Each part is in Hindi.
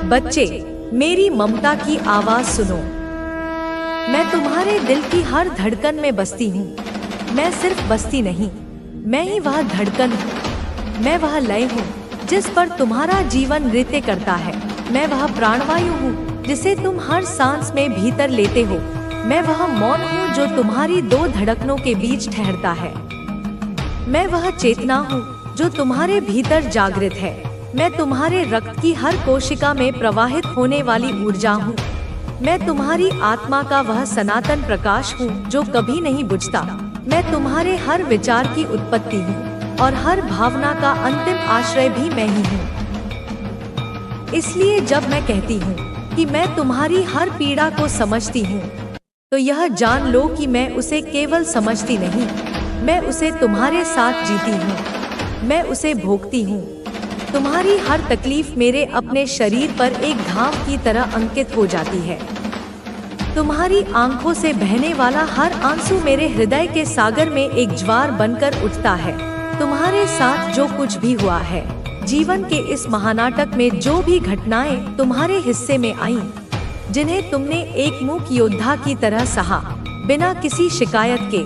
बच्चे, मेरी ममता की आवाज सुनो। मैं तुम्हारे दिल की हर धड़कन में बसती हूँ। मैं सिर्फ बसती नहीं, मैं ही वह धड़कन हूँ। मैं वह लय हूँ जिस पर तुम्हारा जीवन नृत्य करता है। मैं वह प्राणवायु हूँ जिसे तुम हर सांस में भीतर लेते हो। मैं वह मौन हूँ जो तुम्हारी दो धड़कनों के बीच ठहरता है। मैं वह चेतना हूँ जो तुम्हारे भीतर जागृत है। मैं तुम्हारे रक्त की हर कोशिका में प्रवाहित होने वाली ऊर्जा हूँ। मैं तुम्हारी आत्मा का वह सनातन प्रकाश हूँ जो कभी नहीं बुझता। मैं तुम्हारे हर विचार की उत्पत्ति हूँ और हर भावना का अंतिम आश्रय भी मैं ही हूँ। इसलिए जब मैं कहती हूँ कि मैं तुम्हारी हर पीड़ा को समझती हूँ, तो यह जान लो कि मैं उसे केवल समझती नहीं, मैं उसे तुम्हारे साथ जीती हूँ। मैं उसे भोगती हूँ। तुम्हारी हर तकलीफ मेरे अपने शरीर पर एक घाव की तरह अंकित हो जाती है। तुम्हारी आंखों से बहने वाला हर आंसू मेरे हृदय के सागर में एक ज्वार बनकर उठता है। तुम्हारे साथ जो कुछ भी हुआ है, जीवन के इस महानाटक में जो भी घटनाएं तुम्हारे हिस्से में आईं, जिन्हें तुमने एक मूक योद्धा की तरह सहा, बिना किसी शिकायत के,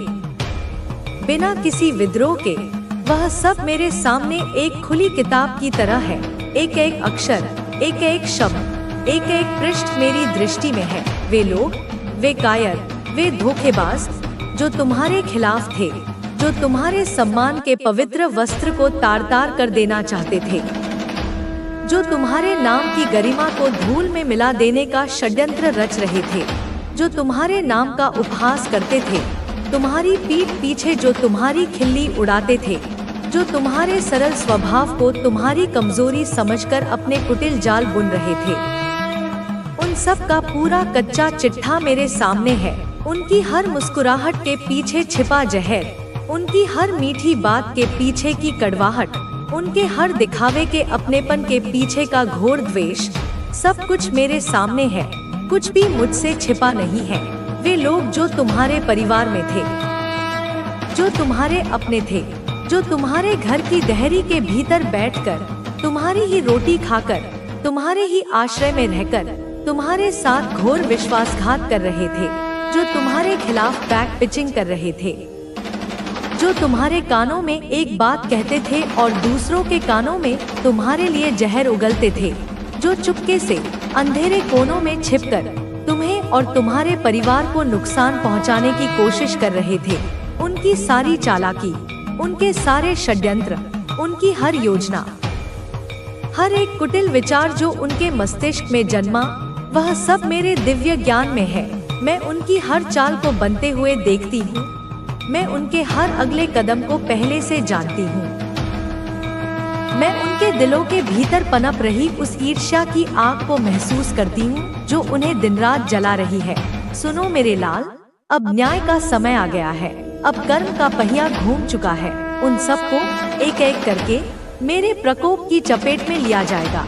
बिना किसी विद्रोह के, वह सब मेरे सामने एक खुली किताब की तरह है। एक एक अक्षर, एक एक शब्द, एक एक पृष्ठ मेरी दृष्टि में है। वे लोग, वे कायर, वे धोखेबाज जो तुम्हारे खिलाफ थे, जो तुम्हारे सम्मान के पवित्र वस्त्र को तार तार कर देना चाहते थे, जो तुम्हारे नाम की गरिमा को धूल में मिला देने का षड्यंत्र रच रहे थे, जो तुम्हारे नाम का उपहास करते थे, तुम्हारी पीठ पीछे जो तुम्हारी खिल्ली उड़ाते थे, जो तुम्हारे सरल स्वभाव को तुम्हारी कमजोरी समझकर अपने कुटिल जाल बुन रहे थे, उन सब का पूरा कच्चा चिट्ठा मेरे सामने है। उनकी हर मुस्कुराहट के पीछे छिपा जहर, उनकी हर मीठी बात के पीछे की कड़वाहट, उनके हर दिखावे के अपनेपन के पीछे का घोर द्वेष, सब कुछ मेरे सामने है। कुछ भी मुझसे छिपा नहीं है। वे लोग जो तुम्हारे परिवार में थे, जो तुम्हारे अपने थे, जो तुम्हारे घर की दहरी के भीतर बैठकर, तुम्हारी ही रोटी खाकर, तुम्हारे ही आश्रय में रहकर, तुम्हारे साथ घोर विश्वासघात कर रहे थे, जो तुम्हारे खिलाफ बैक पिचिंग कर रहे थे, जो तुम्हारे कानों में एक बात कहते थे और दूसरों के कानों में तुम्हारे लिए जहर उगलते थे, जो चुपके से अंधेरे कोनों में छिपकर तुम्हें और तुम्हारे परिवार को नुकसान पहुंचाने की कोशिश कर रहे थे। उनकी सारी चालाकी, उनके सारे षड्यंत्र, उनकी हर योजना, हर एक कुटिल विचार जो उनके मस्तिष्क में जन्मा, वह सब मेरे दिव्य ज्ञान में है। मैं उनकी हर चाल को बनते हुए देखती हूँ। मैं उनके हर अगले कदम को पहले से जानती हूँ। मैं उनके दिलों के भीतर पनप रही उस ईर्ष्या की आग को महसूस करती हूँ जो उन्हें दिन रात जला रही है। सुनो मेरे लाल, अब न्याय का समय आ गया है। अब कर्म का पहिया घूम चुका है। उन सबको एक एक करके मेरे प्रकोप की चपेट में लिया जाएगा।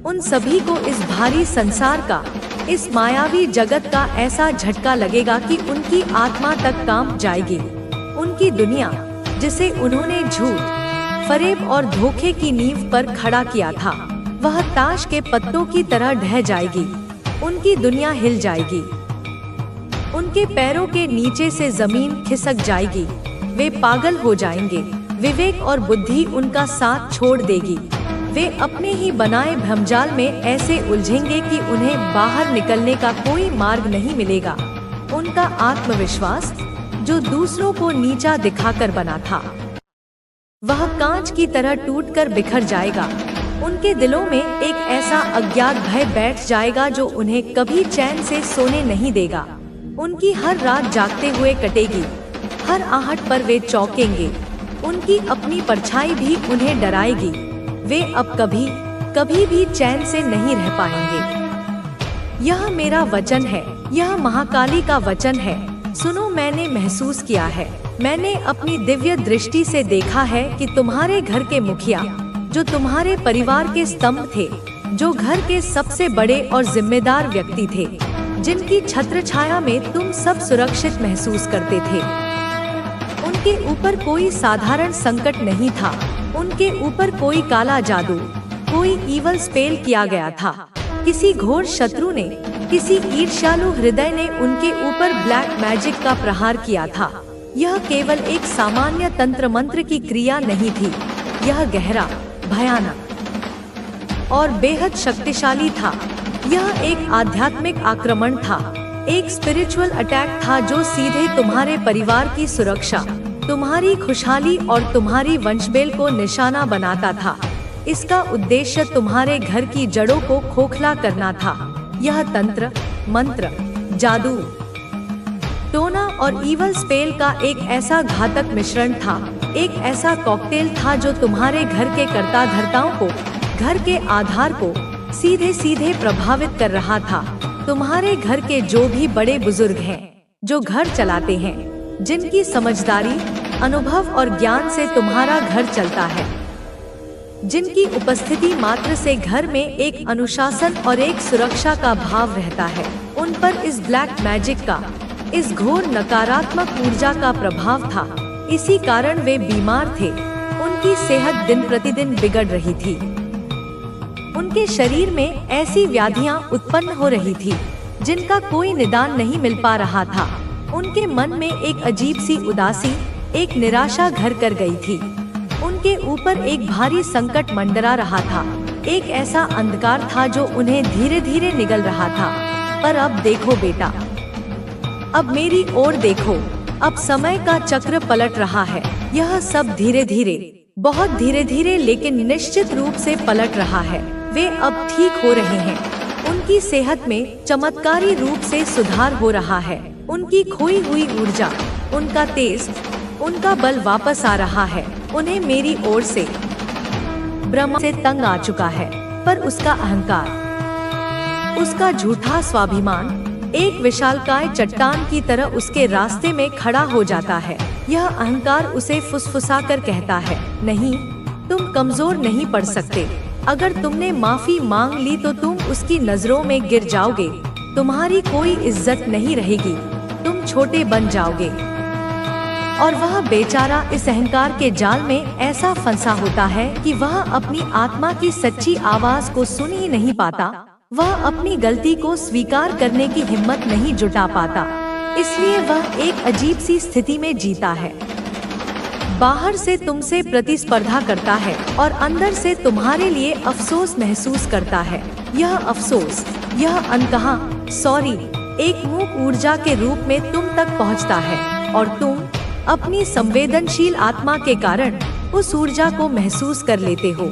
उन सभी को इस भारी संसार का, इस मायावी जगत का ऐसा झटका लगेगा कि उनकी आत्मा तक कांप जाएगी। उनकी दुनिया, जिसे उन्होंने झूठ, फरेब और धोखे की नींव पर खड़ा किया था, वह ताश के पत्तों की तरह ढह जाएगी। उनकी दुनिया हिल जाएगी। उनके पैरों के नीचे से जमीन खिसक जाएगी। वे पागल हो जाएंगे। विवेक और बुद्धि उनका साथ छोड़ देगी। वे अपने ही बनाए भ्रमजाल में ऐसे उलझेंगे कि उन्हें बाहर निकलने का कोई मार्ग नहीं मिलेगा। उनका आत्मविश्वास, जो दूसरों को नीचा दिखाकर बना था, वह कांच की तरह टूटकर बिखर जाएगा। उनके दिलों में एक ऐसा अज्ञात भय बैठ जाएगा जो उन्हें कभी चैन से सोने नहीं देगा। उनकी हर रात जागते हुए कटेगी। हर आहट पर वे चौंकेंगे। उनकी अपनी परछाई भी उन्हें डराएगी। वे अब कभी कभी भी चैन से नहीं रह पाएंगे। यह मेरा वचन है, यह महाकाली का वचन है। सुनो, मैंने महसूस किया है, मैंने अपनी दिव्य दृष्टि से देखा है कि तुम्हारे घर के मुखिया, जो तुम्हारे परिवार के स्तंभ थे, जो घर के सबसे बड़े और जिम्मेदार व्यक्ति थे, जिनकी छत्र छाया में तुम सब सुरक्षित महसूस करते थे, उनके ऊपर कोई साधारण संकट नहीं था। उनके ऊपर कोई काला जादू, कोई ईवल स्पेल किया गया था। किसी घोर शत्रु ने, किसी ईर्ष्यालु हृदय ने उनके ऊपर ब्लैक मैजिक का प्रहार किया था। यह केवल एक सामान्य तंत्र मंत्र की क्रिया नहीं थी, यह गहरा, भयानक और बेहद शक्तिशाली था। यह एक आध्यात्मिक आक्रमण था, एक स्पिरिचुअल अटैक था जो सीधे तुम्हारे परिवार की सुरक्षा, तुम्हारी खुशहाली और तुम्हारी वंशबेल को निशाना बनाता था। इसका उद्देश्य तुम्हारे घर की जड़ों को खोखला करना था। यह तंत्र, मंत्र, जादू, टोना और ईवल स्पेल का एक ऐसा घातक मिश्रण था, एक ऐसा कॉकटेल था जो तुम्हारे घर के कर्ता धर्ताओं को, घर के आधार को सीधे सीधे प्रभावित कर रहा था। तुम्हारे घर के जो भी बड़े बुजुर्ग हैं, जो घर चलाते हैं, जिनकी समझदारी, अनुभव और ज्ञान से तुम्हारा घर चलता है, जिनकी उपस्थिति मात्र से घर में एक अनुशासन और एक सुरक्षा का भाव रहता है, उन पर इस ब्लैक मैजिक का, इस घोर नकारात्मक ऊर्जा का प्रभाव था। इसी कारण वे बीमार थे, उनकी सेहत दिन प्रतिदिन बिगड़ रही थी, उनके शरीर में ऐसी व्याधियां उत्पन्न हो रही थी जिनका कोई निदान नहीं मिल पा रहा था। उनके मन में एक अजीब सी उदासी, एक निराशा घर कर गई थी। उनके ऊपर एक भारी संकट मंडरा रहा था, एक ऐसा अंधकार था जो उन्हें धीरे धीरे निगल रहा था। पर अब देखो बेटा, अब मेरी ओर देखो, अब समय का चक्र पलट रहा है। यह सब धीरे धीरे, बहुत धीरे धीरे लेकिन निश्चित रूप से पलट रहा है। वे अब ठीक हो रहे हैं, उनकी सेहत में चमत्कारी रूप से सुधार हो रहा है। उनकी खोई हुई ऊर्जा, उनका तेज, उनका बल वापस आ रहा है। उन्हें मेरी ओर से, ब्रह्मा से तंग आ चुका है, पर उसका अहंकार, उसका झूठा स्वाभिमान एक विशालकाय चट्टान की तरह उसके रास्ते में खड़ा हो जाता है। यह अहंकार उसे फुसफुसाकर कहता है, नहीं, तुम कमजोर नहीं पड़ सकते। अगर तुमने माफी मांग ली तो तुम उसकी नजरों में गिर जाओगे, तुम्हारी कोई इज्जत नहीं रहेगी, तुम छोटे बन जाओगे। और वह बेचारा इस अहंकार के जाल में ऐसा फंसा होता है कि वह अपनी आत्मा की सच्ची आवाज को सुन ही नहीं पाता। वह अपनी गलती को स्वीकार करने की हिम्मत नहीं जुटा पाता, इसलिए वह एक अजीब सी स्थिति में जीता है। बाहर से तुमसे प्रतिस्पर्धा करता है और अंदर से तुम्हारे लिए अफसोस महसूस करता है। यह अफसोस, यह अनकहा सॉरी एक मूक ऊर्जा के रूप में तुम तक पहुंचता है और तुम अपनी संवेदनशील आत्मा के कारण उस ऊर्जा को महसूस कर लेते हो।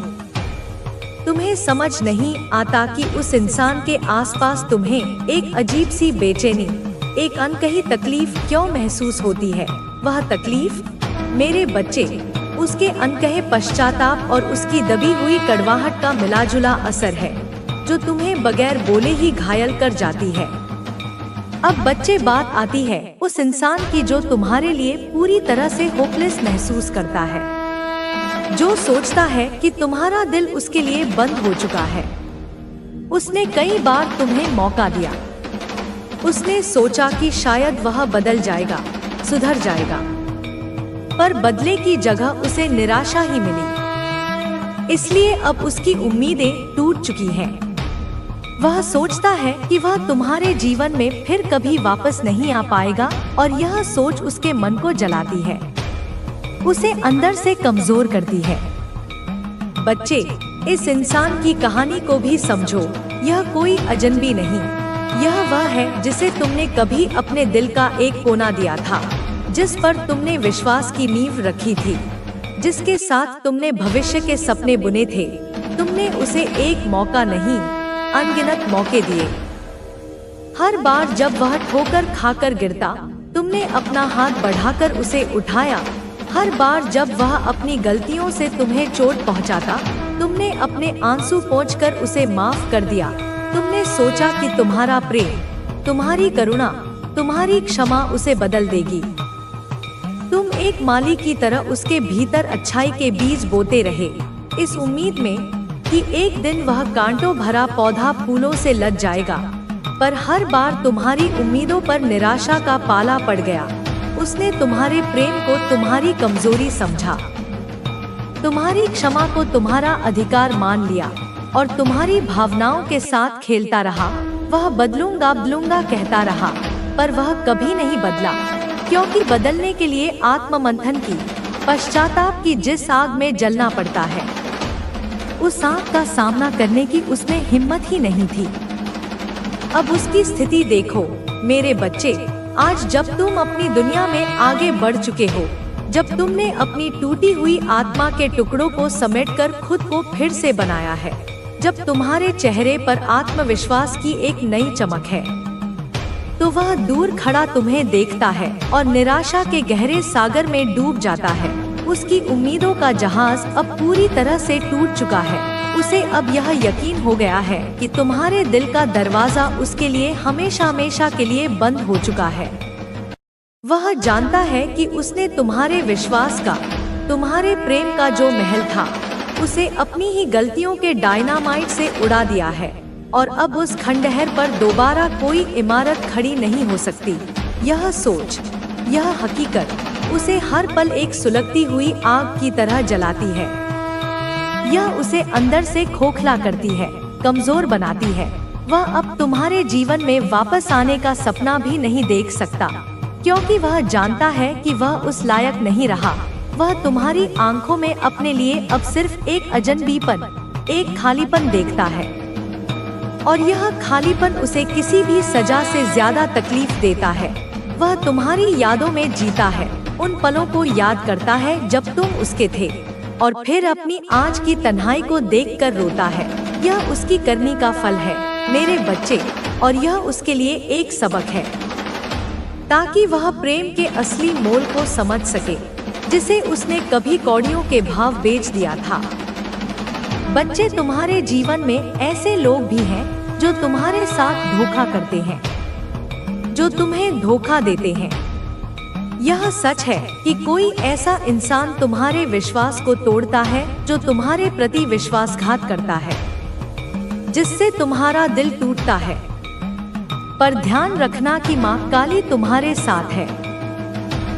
तुम्हें समझ नहीं आता कि उस इंसान के आसपास तुम्हें एक अजीब सी बेचैनी, एक अनकही तकलीफ क्यों महसूस होती है। वह तकलीफ, मेरे बच्चे, उसके अनकहे पश्चाताप और उसकी दबी हुई कड़वाहट का मिलाजुला असर है, जो तुम्हें बगैर बोले ही घायल कर जाती है। अब बच्चे, बात आती है उस इंसान की जो तुम्हारे लिए पूरी तरह से होपलेस महसूस करता है, जो सोचता है कि तुम्हारा दिल उसके लिए बंद हो चुका है। उसने कई बार तुम्हें मौका दिया, उसने सोचा कि शायद वह बदल जाएगा, सुधर जाएगा, पर बदले की जगह उसे निराशा ही मिली। इसलिए अब उसकी उम्मीदें टूट चुकी हैं। वह सोचता है कि वह तुम्हारे जीवन में फिर कभी वापस नहीं आ पाएगा और यह सोच उसके मन को जलाती है, उसे अंदर से कमजोर करती है। बच्चे, इस इंसान की कहानी को भी समझो। यह कोई अजनबी नहीं, यह वह है जिसे तुमने कभी अपने दिल का एक कोना दिया था, जिस पर तुमने विश्वास की नींव रखी थी, जिसके साथ तुमने भविष्य के सपने बुने थे। तुमने उसे एक मौका नहीं, अनगिनत मौके दिए। हर बार जब वह ठोकर खाकर गिरता, तुमने अपना हाथ बढ़ाकर उसे उठाया। हर बार जब वह अपनी गलतियों से तुम्हें चोट पहुंचाता, तुमने अपने आंसू पोंछकर उसे माफ कर दिया। तुमने सोचा कि तुम्हारा प्रेम, तुम्हारी करुणा, तुम्हारी क्षमा उसे बदल देगी। तुम एक माली की तरह उसके भीतर अच्छाई के बीज बोते रहे, इस उम्मीद में कि एक दिन वह कांटों भरा पौधा फूलों से लद जाएगा। पर हर बार तुम्हारी उम्मीदों पर निराशा का पाला पड़ गया। उसने तुम्हारे प्रेम को तुम्हारी कमजोरी समझा, तुम्हारी क्षमा को तुम्हारा अधिकार मान लिया। और तुम्हारी भावनाओं के साथ खेलता रहा। वह बदलूंगा कहता रहा, पर वह कभी नहीं बदला, क्योंकि बदलने के लिए आत्ममंथन की, पश्चाताप की जिस आग में जलना पड़ता है, उस आग का सामना करने की उसमें हिम्मत ही नहीं थी। अब उसकी स्थिति देखो मेरे बच्चे। आज जब तुम अपनी दुनिया में आगे बढ़ चुके हो, जब तुमने अपनी टूटी हुई आत्मा के टुकड़ों को समेटकर खुद को फिर से बनाया है, जब तुम्हारे चेहरे पर आत्मविश्वास की एक नई चमक है, तो वह दूर खड़ा तुम्हें देखता है और निराशा के गहरे सागर में डूब जाता है। उसकी उम्मीदों का जहाज अब पूरी तरह से टूट चुका है। उसे अब यह यकीन हो गया है कि तुम्हारे दिल का दरवाजा उसके लिए हमेशा हमेशा के लिए बंद हो चुका है। वह जानता है कि उसने तुम्हारे विश्वास का, तुम्हारे प्रेम का जो महल था, उसे अपनी ही गलतियों के डायनामाइट से उड़ा दिया है, और अब उस खंडहर पर दोबारा कोई इमारत खड़ी नहीं हो सकती। यह सोच, यह हकीकत उसे हर पल एक सुलगती हुई आग की तरह जलाती है। यह उसे अंदर से खोखला करती है, कमजोर बनाती है। वह अब तुम्हारे जीवन में वापस आने का सपना भी नहीं देख सकता, क्योंकि वह जानता है कि वह उस लायक नहीं रहा। वह तुम्हारी आंखों में अपने लिए अब सिर्फ एक अजनबीपन, एक खालीपन देखता है, और यह खालीपन उसे किसी भी सजा से ज्यादा तकलीफ देता है। वह तुम्हारी यादों में जीता है, उन पलों को याद करता है जब तुम उसके थे, और फिर अपनी आज की तन्हाई को देखकर रोता है। यह उसकी करनी का फल है मेरे बच्चे, और यह उसके लिए एक सबक है, ताकि वह प्रेम के असली मोल को समझ सके, जिसे उसने कभी कौड़ियों के भाव बेच दिया था। बच्चे, तुम्हारे जीवन में ऐसे लोग भी हैं जो तुम्हारे साथ धोखा करते हैं, जो तुम्हें धोखा देते हैं। यह सच है कि कोई ऐसा इंसान तुम्हारे विश्वास को तोड़ता है, जो तुम्हारे प्रति विश्वासघात करता है, जिससे तुम्हारा दिल टूटता है। पर ध्यान रखना कि माँ काली तुम्हारे साथ है,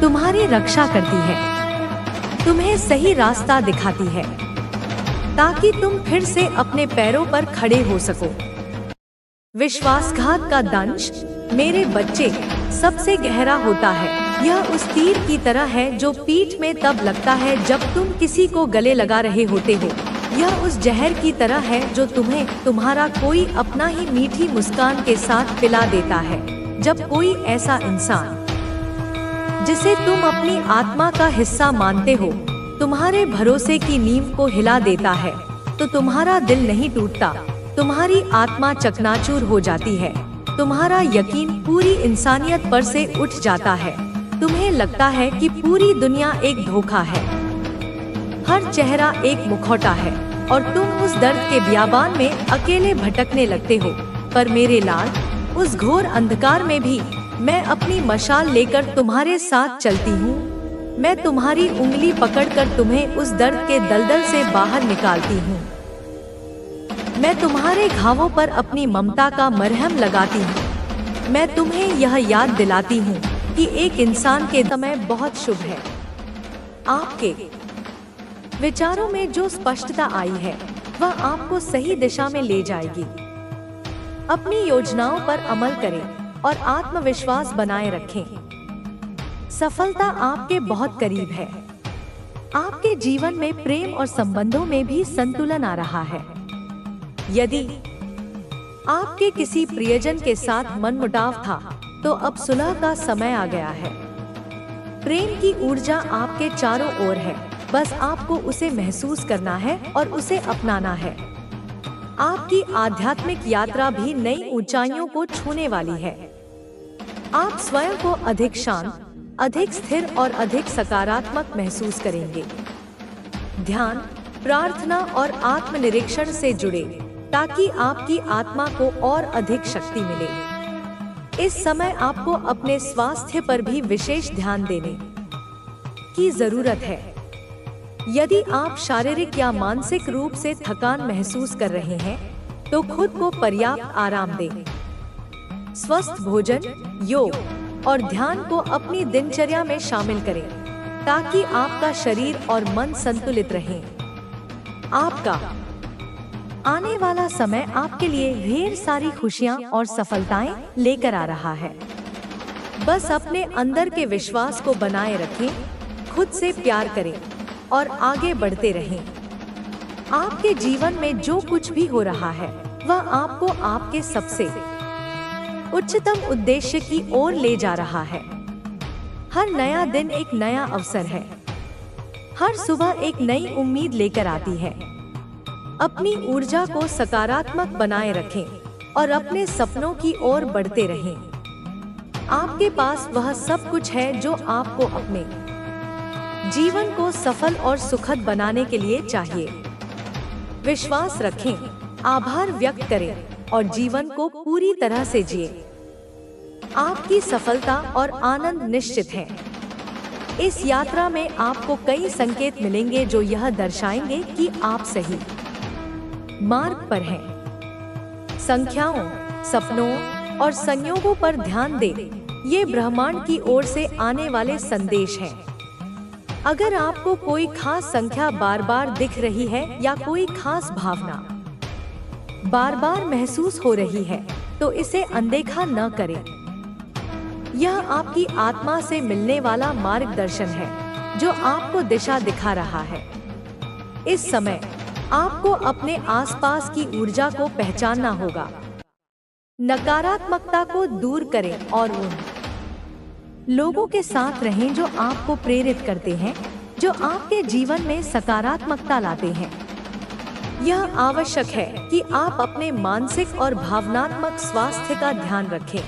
तुम्हारी रक्षा करती है, तुम्हें सही रास्ता दिखाती है, ताकि तुम फिर से अपने पैरों पर खड़े हो सको। विश्वासघात का दंश मेरे बच्चे सबसे गहरा होता है। यह उस तीर की तरह है जो पीठ में तब लगता है जब तुम किसी को गले लगा रहे होते हो। यह उस जहर की तरह है जो तुम्हें तुम्हारा कोई अपना ही मीठी मुस्कान के साथ पिला देता है, जब कोई ऐसा इंसान जिसे तुम अपनी आत्मा का हिस्सा मानते हो, तुम्हारे भरोसे की नींव को हिला देता है, तो तुम्हारा दिल नहीं टूटता, तुम्हारी आत्मा चकनाचूर हो जाती है, तुम्हारा यकीन पूरी इंसानियत पर से उठ जाता है। तुम्हें लगता है कि पूरी दुनिया एक धोखा है, हर चेहरा एक मुखौटा है, और तुम उस दर्द के बियाबान में अकेले भटकने लगते हो। पर मेरे लाल, उस घोर अंधकार में भी मैं अपनी मशाल लेकर तुम्हारे साथ चलती हूँ। मैं तुम्हारी उंगली पकड़कर तुम्हें उस दर्द के दलदल से बाहर निकालती हूँ। मैं तुम्हारे घावों पर अपनी ममता का मरहम लगाती हूँ। मैं तुम्हें यह याद दिलाती हूँ कि एक इंसान के समय बहुत शुभ है। आपके विचारों में जो स्पष्टता आई है, वह आपको सही दिशा में ले जाएगी। अपनी योजनाओं पर अमल करें और आत्मविश्वास बनाए रखें। सफलता आपके बहुत करीब है। आपके जीवन में प्रेम और संबंधों में भी संतुलन आ रहा है। यदि आपके किसी प्रियजन के साथ मनमुटाव था, तो अब सुलह का समय आ गया है। प्रेम की ऊर्जा आपके चारों ओर है, बस आपको उसे महसूस करना है और उसे अपनाना है। आपकी आध्यात्मिक यात्रा भी नई ऊंचाइयों को छूने वाली है। आप स्वयं को अधिक शांत, अधिक स्थिर और अधिक सकारात्मक महसूस करेंगे। ध्यान, प्रार्थना और आत्मनिरीक्षण से जुड़े, ताकि आपकी आत्मा को और अधिक शक्ति मिले। इस समय आपको अपने स्वास्थ्य पर भी विशेष ध्यान देने की जरूरत है। यदि आप शारीरिक या मानसिक रूप से थकान महसूस कर रहे हैं, तो खुद को पर्याप्त आराम दें। स्वस्थ भोजन, योग और ध्यान को अपनी दिनचर्या में शामिल करें, ताकि आपका शरीर और मन संतुलित रहें। आपका आने वाला समय आपके लिए ढेर सारी खुशियाँ और सफलताएं लेकर आ रहा है। बस अपने अंदर के विश्वास को बनाए रखें, खुद से प्यार करें और आगे बढ़ते रहें। आपके जीवन में जो कुछ भी हो रहा है वह आपको आपके सबसे उच्चतम उद्देश्य की ओर ले जा रहा है। हर नया दिन एक नया अवसर है। हर सुबह एक नई उम्मीद लेकर आती है। अपनी ऊर्जा को सकारात्मक बनाए रखें और अपने सपनों की ओर बढ़ते रहें। आपके पास वह सब कुछ है जो आपको अपने जीवन को सफल और सुखद बनाने के लिए चाहिए। विश्वास रखें, आभार व्यक्त करें और जीवन को पूरी तरह से जिए। आपकी सफलता और आनंद निश्चित है। इस यात्रा में आपको कई संकेत मिलेंगे जो यह दर्शाएंगे कि आप सही मार्ग पर हैं। संख्याओं, सपनों और संयोगों पर ध्यान दें। ये ब्रह्मांड की ओर से आने वाले संदेश हैं। अगर आपको कोई खास संख्या बार बार दिख रही है या कोई खास भावना बार बार महसूस हो रही है तो इसे अनदेखा न करें। यह आपकी आत्मा से मिलने वाला मार्गदर्शन है जो आपको दिशा दिखा रहा है। इस समय आपको अपने आसपास की ऊर्जा को पहचानना होगा। नकारात्मकता को दूर करें और उन लोगों के साथ रहें जो आपको प्रेरित करते हैं, जो आपके जीवन में सकारात्मकता लाते हैं। यह आवश्यक है कि आप अपने मानसिक और भावनात्मक स्वास्थ्य का ध्यान रखें।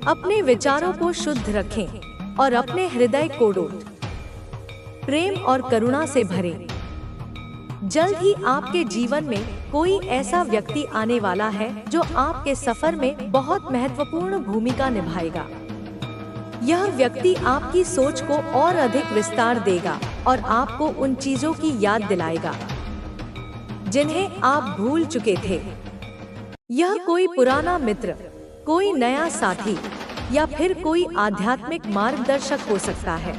अपने विचारों को शुद्ध रखें और अपने हृदय को प्रेम और करुणा से भरें। जल्द ही आपके जीवन में कोई ऐसा व्यक्ति आने वाला है जो आपके सफर में बहुत महत्वपूर्ण भूमिका निभाएगा। यह व्यक्ति आपकी सोच को और अधिक विस्तार देगा और आपको उन चीजों की याद दिलाएगा जिन्हें आप भूल चुके थे। यह कोई पुराना मित्र, कोई नया साथी या फिर कोई आध्यात्मिक मार्गदर्शक हो सकता है।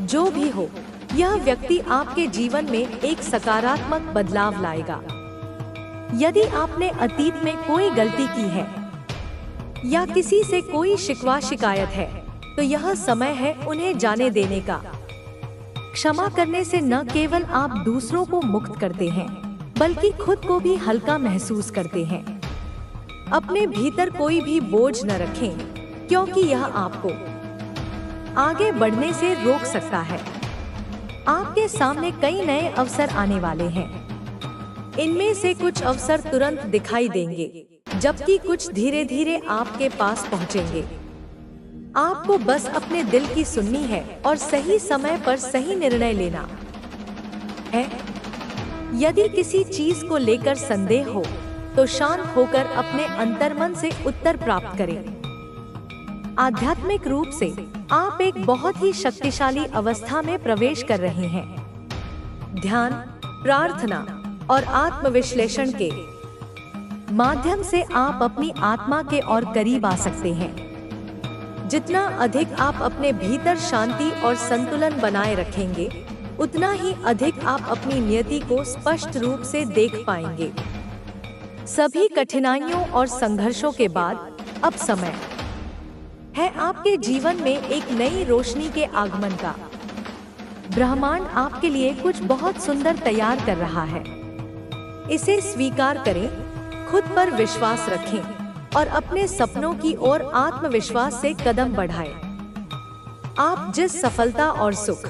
जो भी हो, यह व्यक्ति आपके जीवन में एक सकारात्मक बदलाव लाएगा। यदि आपने अतीत में कोई गलती की है या किसी से कोई शिकवा शिकायत है तो यह समय है उन्हें जाने देने का। क्षमा करने से न केवल आप दूसरों को मुक्त करते हैं बल्कि खुद को भी हल्का महसूस करते हैं। अपने भीतर कोई भी बोझ न रखें क्योंकि यह आपको आगे बढ़ने से रोक सकता है। आपके सामने कई नए अवसर आने वाले हैं। इनमें से कुछ अवसर तुरंत दिखाई देंगे जबकि कुछ धीरे धीरे आपके पास पहुंचेंगे। आपको बस अपने दिल की सुननी है और सही समय पर सही निर्णय लेना है। यदि किसी चीज को लेकर संदेह हो तो शांत होकर अपने अंतर्मन से उत्तर प्राप्त करें। आध्यात्मिक रूप से आप एक बहुत ही शक्तिशाली अवस्था में प्रवेश कर रहे हैं। ध्यान, प्रार्थना और आत्मविश्लेषण के माध्यम से आप अपनी आत्मा के और करीब आ सकते हैं। जितना अधिक आप अपने भीतर शांति और संतुलन बनाए रखेंगे, उतना ही अधिक आप अपनी नियति को स्पष्ट रूप से देख पाएंगे। सभी कठिनाइयों और संघर्षों के बाद अब समय है आपके जीवन में एक नई रोशनी के आगमन का। ब्रह्मांड आपके लिए कुछ बहुत सुंदर तैयार कर रहा है। इसे स्वीकार करें, खुद पर विश्वास रखें और अपने सपनों की ओर आत्मविश्वास से कदम बढ़ाएं। आप जिस सफलता और सुख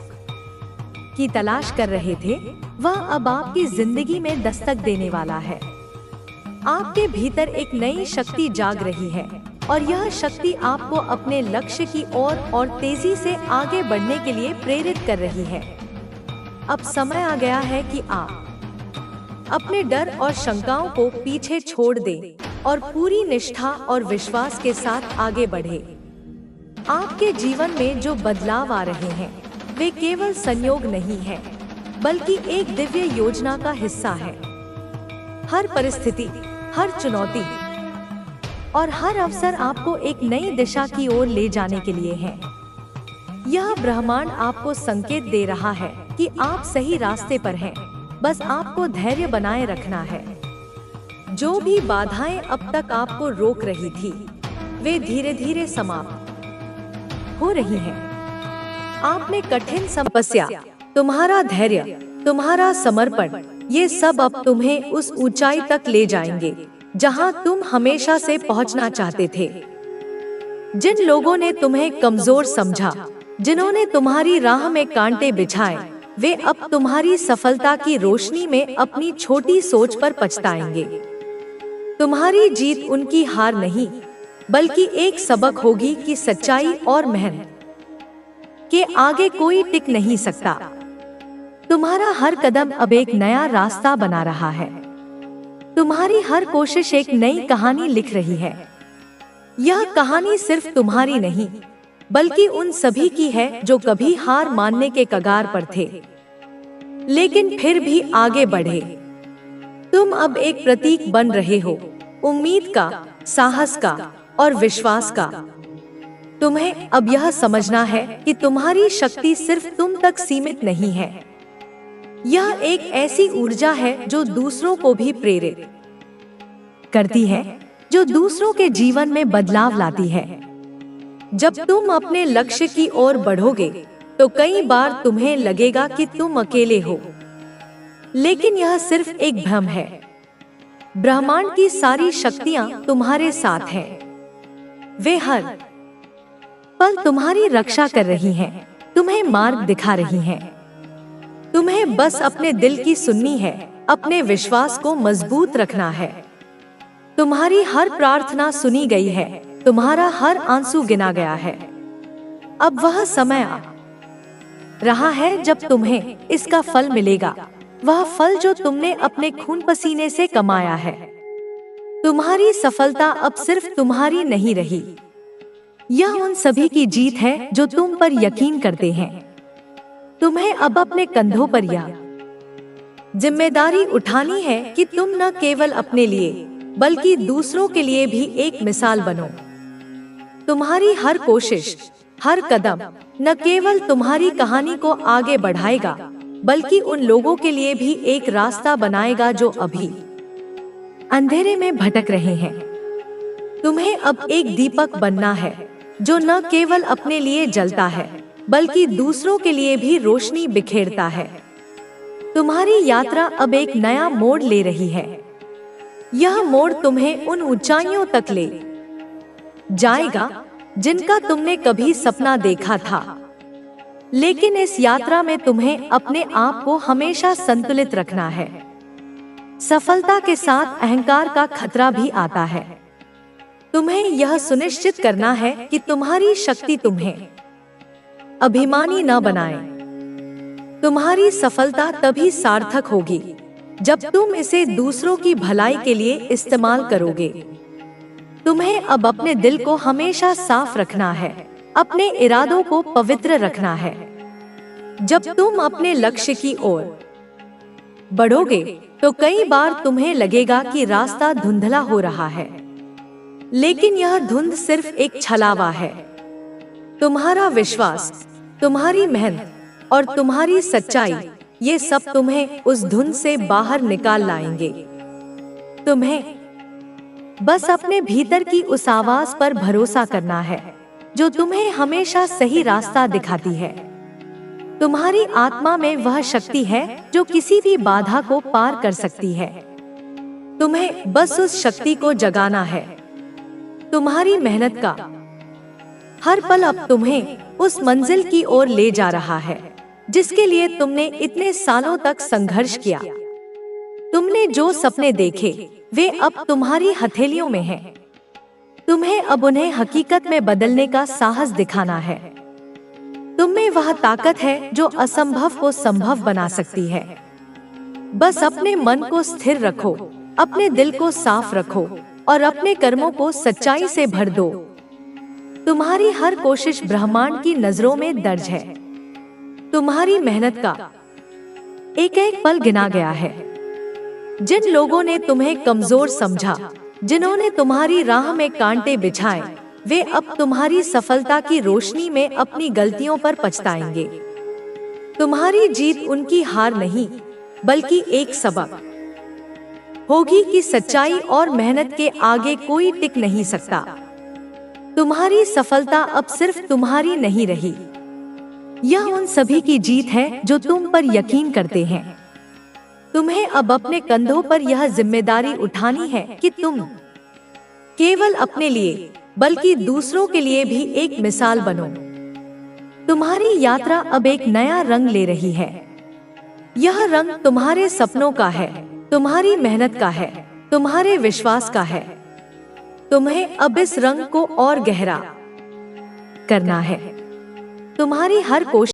की तलाश कर रहे थे, वह अब आपकी जिंदगी में दस्तक देने वाला है। आपके भीतर एक नई शक्ति जाग रही है और यह शक्ति आपको अपने लक्ष्य की ओर और तेजी से आगे बढ़ने के लिए प्रेरित कर रही है। अब समय आ गया है कि आप अपने डर और शंकाओं को पीछे छोड़ दें और पूरी निष्ठा और विश्वास के साथ आगे बढ़ें। आपके जीवन में जो बदलाव आ रहे हैं, वे केवल संयोग नहीं है, बल्कि एक दिव्य योजना का हिस्सा है। हर परिस्थिति, हर चुनौती और हर अवसर आपको एक नई दिशा की ओर ले जाने के लिए है। यह ब्रह्मांड आपको संकेत दे रहा है कि आप सही रास्ते पर हैं। बस आपको धैर्य बनाए रखना है। जो भी बाधाएं अब तक आपको रोक रही थी, वे धीरे धीरे समाप्त हो रही हैं। आपने कठिन तपस्या, तुम्हारा धैर्य, तुम्हारा समर्पण, ये सब अब तुम्हें उस ऊंचाई तक ले जाएंगे जहां तुम हमेशा से पहुंचना चाहते थे। जिन लोगों ने तुम्हें कमजोर समझा, जिन्होंने तुम्हारी राह में कांटे बिछाए, वे अब तुम्हारी सफलता की रोशनी में अपनी छोटी सोच पर पछताएंगे। तुम्हारी जीत उनकी हार नहीं, बल्कि एक सबक होगी कि सच्चाई और मेहनत के आगे कोई टिक नहीं सकता। तुम्हारा हर कदम अब एक नया रास्ता बना रहा है। तुम्हारी हर कोशिश एक नई कहानी लिख रही है। यह कहानी सिर्फ तुम्हारी नहीं, बल्कि उन सभी की है जो कभी हार मानने के कगार पर थे, लेकिन फिर भी आगे बढ़े। तुम अब एक प्रतीक बन रहे हो, उम्मीद का, साहस का और विश्वास का। तुम्हें अब यह समझना है कि तुम्हारी शक्ति सिर्फ तुम तक सीमित नहीं है। यह एक ऐसी ऊर्जा है जो दूसरों को भी प्रेरित करती है, जो दूसरों के जीवन में बदलाव लाती है। जब तुम अपने लक्ष्य की ओर बढ़ोगे, तो कई बार तुम्हें लगेगा कि तुम अकेले हो, लेकिन यह सिर्फ एक भ्रम है। ब्रह्मांड की सारी शक्तियां तुम्हारे साथ हैं। वे हर पल तुम्हारी रक्षा कर रही हैं, तुम्हें मार्ग दिखा रही हैं। तुम्हें बस अपने दिल की सुननी है, अपने विश्वास को मजबूत रखना है। तुम्हारी हर प्रार्थना सुनी गई है, तुम्हारा हर आंसू गिना गया है। अब वह समय आ रहा है जब तुम्हें इसका फल मिलेगा, वह फल जो तुमने अपने खून पसीने से कमाया है। तुम्हारी सफलता अब सिर्फ तुम्हारी नहीं रही, यह उन सभी की जीत है जो तुम पर यकीन करते हैं। तुम्हें अब अपने कंधों पर यह जिम्मेदारी उठानी है कि तुम न केवल अपने लिए, बल्कि दूसरों के लिए भी एक मिसाल बनो। तुम्हारी हर कोशिश, हर कदम न केवल तुम्हारी कहानी को आगे बढ़ाएगा, बल्कि उन लोगों के लिए भी एक रास्ता बनाएगा जो अभी अंधेरे में भटक रहे हैं। तुम्हें अब एक दीपक बनना है, जो न केवल अपने लिए जलता है, बल्कि दूसरों के लिए भी रोशनी बिखेरता है। तुम्हारी यात्रा अब एक नया मोड़ ले रही है। यह मोड़ तुम्हें उन ऊंचाइयों तक ले जाएगा जिनका तुमने कभी सपना देखा था। लेकिन इस यात्रा में तुम्हें अपने आप को हमेशा संतुलित रखना है। सफलता के साथ अहंकार का खतरा भी आता है। तुम्हें यह सुनिश्चित करना है कि तुम्हारी शक्ति तुम्हें अभिमानी न बनाए। तुम्हारी सफलता तभी सार्थक होगी जब तुम इसे दूसरों की भलाई के लिए इस्तेमाल करोगे। तुम्हें अब अपने दिल को हमेशा साफ रखना है, अपने इरादों को पवित्र रखना है। जब तुम अपने लक्ष्य की ओर बढ़ोगे, तो कई बार तुम्हें लगेगा कि रास्ता धुंधला हो रहा है, लेकिन यह धुंध सिर्फ एक छलावा है। तुम्हारा विश्वास, तुम्हारी मेहनत और तुम्हारी सच्चाई, ये सब तुम्हें उस धुंध से बाहर निकाल लाएंगे। तुम्हें बस अपने भीतर की उस आवाज पर भरोसा करना है, जो तुम्हें हमेशा सही रास्ता दिखाती है। तुम्हारी आत्मा में वह शक्ति है जो किसी भी बाधा को पार कर सकती है। तुम्हें बस उस शक्ति को जगाना है। तुम्हारी मेहनत का हर पल अब तुम्हें उस मंजिल की ओर ले जा रहा है, जिसके लिए तुमने इतने सालों तक संघर्ष किया। तुमने जो सपने देखे, वे अब तुम्हारी हथेलियों में हैं। तुम्हें अब उन्हें हकीकत में बदलने का साहस दिखाना है। तुम में वह ताकत है जो असंभव को संभव बना सकती है। बस अपने मन को स्थिर रखो, अपने दिल को साफ रखो और अपने कर्मों को सच्चाई से भर दो। तुम्हारी हर कोशिश ब्रह्मांड की नजरों में दर्ज है। तुम्हारी मेहनत का एक एक पल गिना गया है। जिन लोगों ने तुम्हें कमजोर समझा, जिन्होंने तुम्हारी राह में कांटे बिछाए, वे अब तुम्हारी सफलता की रोशनी में अपनी गलतियों पर पछताएंगे। तुम्हारी जीत उनकी हार नहीं, बल्कि एक सबक होगी कि सच्चाई और मेहनत के आगे कोई टिक नहीं सकता। तुम्हारी सफलता अब सिर्फ तुम्हारी नहीं रही, यह उन सभी की जीत है जो तुम पर यकीन करते हैं। तुम्हें अब अपने कंधों पर यह जिम्मेदारी उठानी है कि तुम केवल अपने लिए बल्कि दूसरों के लिए भी एक मिसाल बनो। तुम्हारी यात्रा अब एक नया रंग ले रही है। यह रंग तुम्हारे सपनों का है, तुम्हारी मेहनत का है, तुम्हारे विश्वास का है। तुम्हें अब इस रंग को और गहरा करना है। तुम्हारी हर कोशिश